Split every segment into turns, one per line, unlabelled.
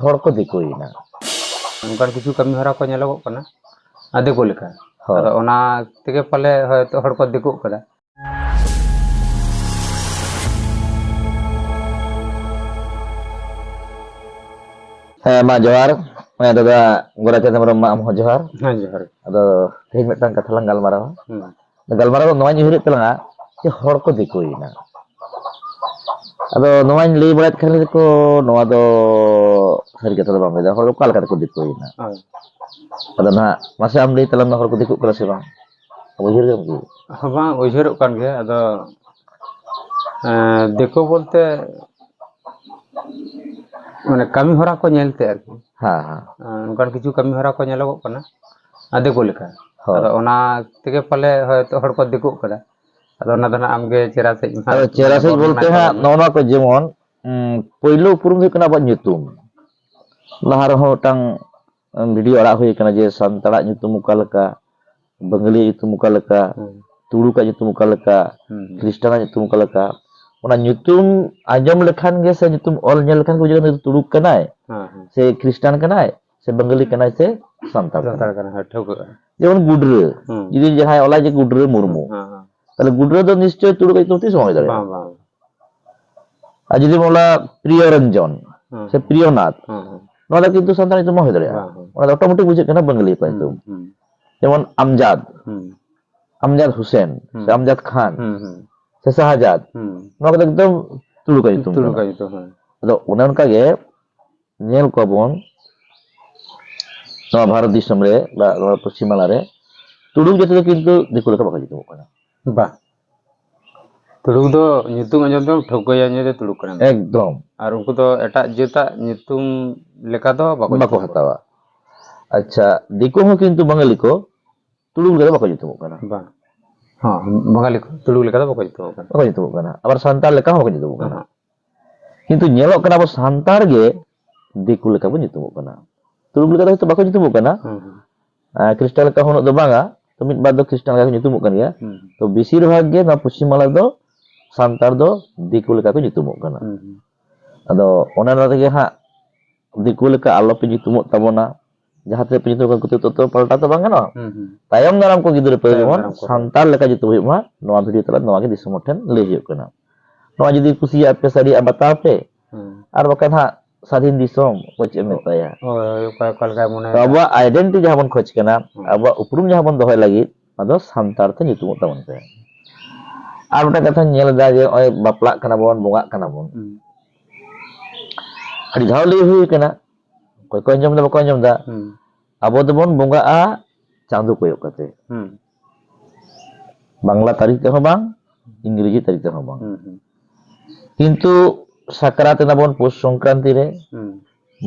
hor ko dikuina.
Bukan কিছু kami hara ko nyelokok kana ade ko leka
Hoi.
ado ona tege pale hoyto hor ko dikuk kada
Ma Johar, daga gora cha tamar ma am Johar.
johar
Ado tehin metang katha lang galmarao.
hmm.
Galmarao noa nyuhirit telanga je hor ko dikuina. Ado noa lay barat kali ko noa do hari kata do bang beda hor ko alka ko dikuina. Ado na masa am lay telam hor ko dikuk kala se bang. Uhir gam ki.
bang ujarok kan ge ado deko bolte মানে kami hora ko nyelte arki
Ha.
bukan কিছু kami hora ko nyelokok kana ade ko leka
Hoi.
ado ona tege pale hoyto hor ko dikuk kada ado ona dana amge cera sej
Ado cera sej bolte ha noa ko jemon poilo upurum hu kana ba nyutum. Lahar ho tang video arak hui kana je santarak nyutum ukalaka, Bengali nyutum ukalaka, Turu ka nyutum ukalaka, Kristana nyutum ukalaka. Ona nyutum ajam lekhan ge se nyutum ol nyel lekhan ko juga turuk kanai. Se Kristan kanai, se Bengali kanai, se santar
kana thok
যেমন গুডরে যদি যাহাই OLA যে গুডরে মুরমু তাহলে গুডরে তো নিশ্চয় তুড়ু কাই তুলতে সময় ধরে
bang bang
আর যদি বলা প্রিয় রঞ্জন সে প্রিয়নাথ নলে কিন্তু সন্তান itu হয়ে ধরে ওরা অটোমেটিক বুঝে কেন বাঙালি কিন্তু যেমন আমজাদ আমজাদ হোসেন সে আমজাদ খান সে শাহজাদ নলে একদম তুড়ু কাই তো আদᱚ ᱚᱱᱮ ᱚᱱᱠᱟ ᱜᱮ ᱧᱮᱞ ᱠᱚᱵᱚᱱ ᱱᱚᱣᱟ ᱵᱷᱟᱨᱚᱛ ᱫᱤᱥᱚᱢ ᱨᱮ ᱵᱟ ᱱᱚᱣᱟ ᱯᱚᱥᱪᱤᱢ ᱵᱟᱝᱞᱟ ᱨᱮ ᱛᱩᱲᱩᱠ ᱡᱟᱹᱛᱤ ᱫᱚ ᱠᱤᱱᱛᱩ ᱫᱤᱠᱩ ᱞᱮᱠᱟ ᱵᱟᱠᱚ ᱧᱩᱛᱩᱢᱚᱜ ᱠᱟᱱᱟ
ba tuluk do nyutung anjom do thokaya nya de tuluk kana
একদম
আর unku do etak jeta nyutung leka do
bako hatawa আচ্ছা দিকু হো কিন্তু বাঙালি কো তুড়ুক লেখা বাকো nyutumok kana
ba ha bangali ko tuluk leka do bako kana
bako nyutumok kana abar santar লেখা হো bako nyutumok kana কিন্তু nyelok kana abo santar ge diku leka bo nyutumok kana তুড়ুক লেখা হয়তো bako nyutumok kana Kristal লেখা হনো do banga to mid bad do Kristal লেখা nyutumok kan ya to bisir bhag ge na Poschim Bangla do santar do diku leka ko nyutumok kana ado ona lage ha diku leka alo pe nyutumok tabona jahate pe nyutumok ko to palta to bang no tayom daram ko gidre pe jemon santar leka nyutum hu ma noa video tala noa ge disomoten lei hu kana noa jodi kusia pe sari abata pe ar bakan ha স্বাধীন দিশম কইছে মেতায়া
ওই কলকা মনে
আবা identity যাহাবন খোঁজ কেনা আবা উপরুম যাহাবন দহয় লাগি আদো সান্তার তে নিতুম তাবন পে আর ওটা কথা নেল দা যে ওই বাপলা কানা বন বঙ্গা কানা বন আদি ধাও লই হুই কেনা কই কই জম দা কই জম দা আবো দবন বঙ্গা আ চাঁদো কয়ক কাতে বাংলা তারিখ তে হবাং ইংরেজি তারিখ তে হবাং কিন্তু সাকরাতে নাবন পৌষ সংক্রান্তি রে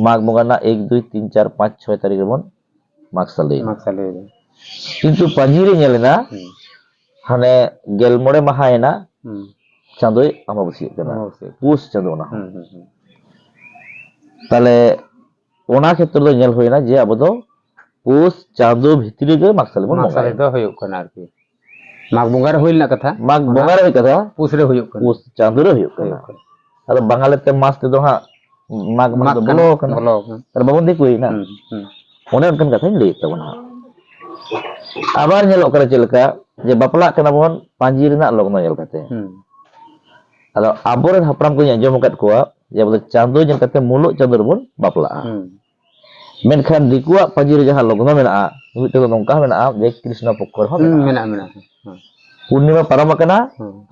মাঘ বঙ্গানা 1 2 3 4 5 6 তারিখে বন মাগসালে কিন্তু পাঞ্জিরে নেলেনা হানে গেলমড়ে মাহায়না চাঁদই আমাবসি কেনা পৌষ চাঁদো না তাহলে ওনা ক্ষেত্রে তো নেল হইনা যে আবো তো পৌষ চাঁদো ভিতরে গে মাগসালে বন
মাগসালে তো হইউক কানা আরকি মাঘ বঙ্গারে হইল না কথা
মাঘ বঙ্গারে হই কথা
পৌষ রে হইউক কানা
পৌষ চাঁদো রে হইউক কানা Kalau Bangalete mas itu ha mag bolo kan kalau babon dikui na onen kan katanya leit tabon ha abar nyelok kara celaka je bapla kana bon panjir na lok no nyel kate kalau aboren hapram ko nyajom kat kuwa ya bole chandu yang kate muluk chandur bon bapla menkhan dikuwa panjir jaha lok no mena itu nongkah mena je Krishna pokor ha
mena
Purnima parama kana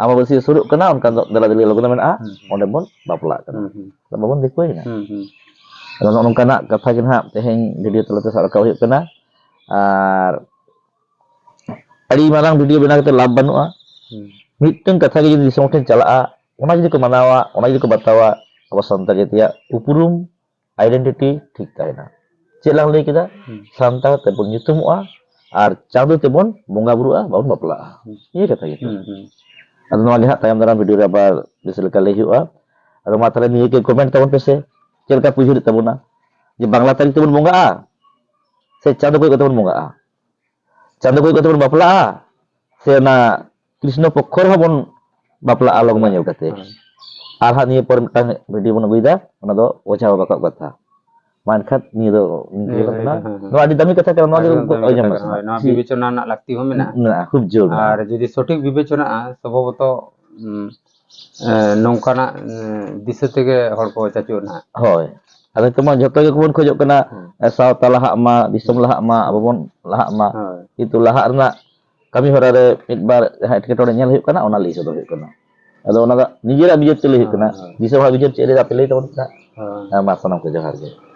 amabasi suruk kana onkan dala dali logona men a onde bon bapla kana babon dikoi na kalau nongka na katha kin ha teheng video telate saraka huyuk kana ar adi marang video bena kate lab banua miteng katha ge jadi semoten calaa ona jadi ko manawa ona jadi ko batawa aba santar jetia upurum identity ঠিক তাই না celang lei kita santar te bon nyutumua আর চাঁদো তেমন বঙ্গা বুড়া বাউন বাপলা ইয়ে কথা gitu ado noa lihat tayam dalam video abar diseleka lei huwa ado matale ni ke comment tabon pese celka puju tabona je bangla tarik tabon bongga a se চাঁদো koi tabon bongga a চাঁদো koi tabon bapla a se na Krishna pokhor habon bapla a log manyel kate R ha ni por mitang video bon guida ona do ocha bakak kata Manfaat ni do ni
Iya,
kena.
iya,
No adi dami kata kan no
একদম
adi
দামি
ojam
কথা হয়। নয়া বিবেচনা রᱮᱱᱟᱜ লাᱹᱠতি হᱚᱸ ᱢᱮᱱᱟᱜᱼᱟ।
Nah, খুব জোর না।
আর যদি সঠিক বিবেচনাᱜᱼᱟ স্বভাবত ᱱᱚᱝᱠᱟᱱᱟᱜ ᱫᱤᱥᱟᱹ ᱛᱮᱜᱮ ᱦᱚᱲ ᱠᱚ ᱪᱟᱪᱳᱜᱼᱟ ᱱᱟᱦᱟᱜ।
Hoi. Ada teman joto ge kubun khojok kena sawta lahak ma, disom lahak ma, abo bon lahak ma.
ᱦᱳᱭ
Itu lahak rena kami hora re midbar jaha etketore nyel huyuk kana ona li sodor huyuk kana. Ado ona da nijera bijet tele huyuk kana. Disom ha bijet chere da pele ta
ᱦᱳᱭ
ma sanam ke johar ge.